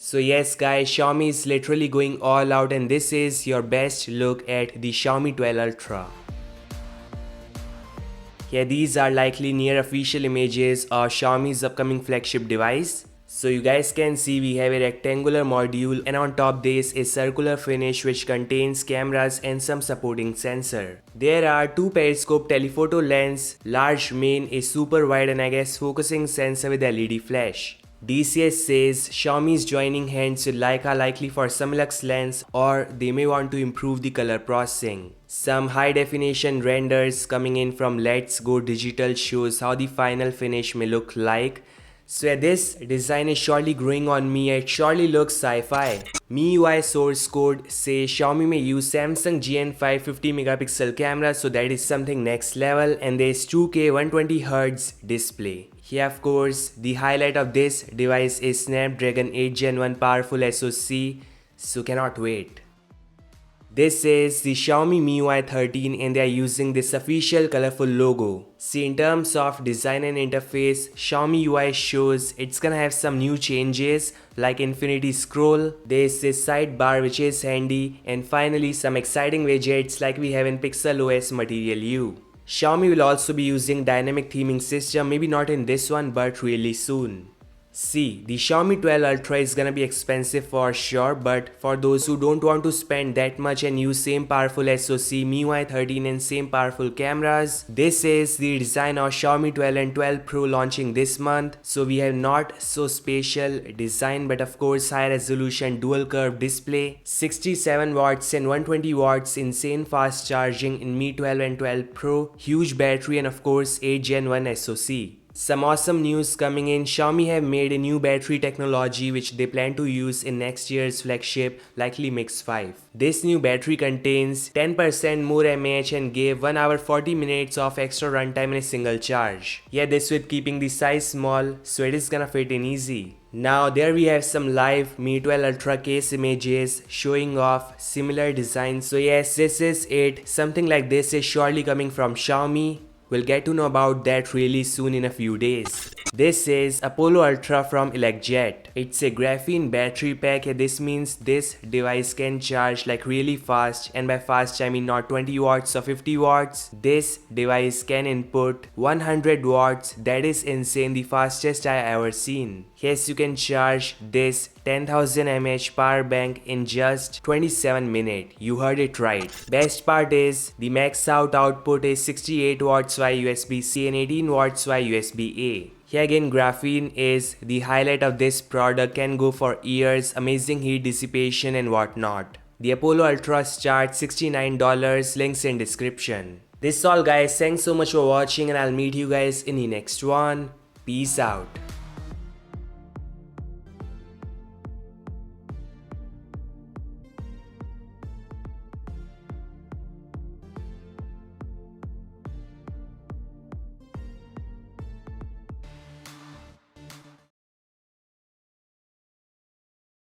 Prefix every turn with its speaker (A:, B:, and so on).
A: So yes guys, Xiaomi is literally going all out and this is your best look at the Xiaomi 12 Ultra. Yeah, these are likely near official images of Xiaomi's upcoming flagship device. So you guys can see we have a rectangular module and on top there is a circular finish which contains cameras and some supporting sensor. There are two periscope telephoto lens, large main, a super wide and I guess focusing sensor with LED flash. DCS says Xiaomi is joining hands with Leica likely for some lux lens or they may want to improve the color processing. Some high definition renders coming in from Let's Go Digital shows how the final finish may look like. So yeah, this design is surely growing on me, it surely looks sci-fi. MIUI source code says Xiaomi may use Samsung GN5 50 megapixel camera, so that is something next level, and there is 2K 120Hz display. Here of course, the highlight of this device is Snapdragon 8 Gen 1 powerful SoC, so cannot wait. This is the Xiaomi MIUI 13 and they are using this official colorful logo. See, in terms of design and interface, Xiaomi UI shows it's gonna have some new changes like infinity scroll, there's this sidebar which is handy, and finally some exciting widgets like we have in PixelOS Material U. Xiaomi will also be using dynamic theming system, maybe not in this one but really soon. See, the Xiaomi 12 Ultra is gonna be expensive for sure, but for those who don't want to spend that much and use same powerful SoC, MIUI 13 and same powerful cameras, this is the design of Xiaomi 12 and 12 Pro launching this month. So we have not so spatial design but of course high resolution dual curve display, 67 watts and 120 watts, insane fast charging in Mi 12 and 12 Pro, huge battery and of course 8 Gen 1 SoC. Some awesome news coming in. Xiaomi have made a new battery technology which they plan to use in next year's flagship, likely Mix 5. This new battery contains 10% more mAh and gave 1 hour 40 minutes of extra runtime in a single charge. Yeah, this with keeping the size small, so it is gonna fit in easy. Now there we have some live Mi 12 Ultra case images showing off similar designs. So yes, this is it. Something like this is surely coming from Xiaomi. We'll get to know about that really soon in a few days. This is Apollo Ultra from ElecJet. It's a graphene battery pack and this means this device can charge like really fast, and by fast I mean not 20 watts or 50 watts. This device can input 100 watts, that is insane, the fastest I ever seen. Yes, you can charge this 10,000 mAh power bank in just 27 minutes. You heard it right. Best part is the max out output is 68 watts via USB-C and 18 watts via USB-A. Here again, graphene is the highlight of this product, can go for years, amazing heat dissipation and whatnot. The Apollo Ultra starts $69, links in description. This is all guys, thanks so much for watching and I'll meet you guys in the next one. Peace out.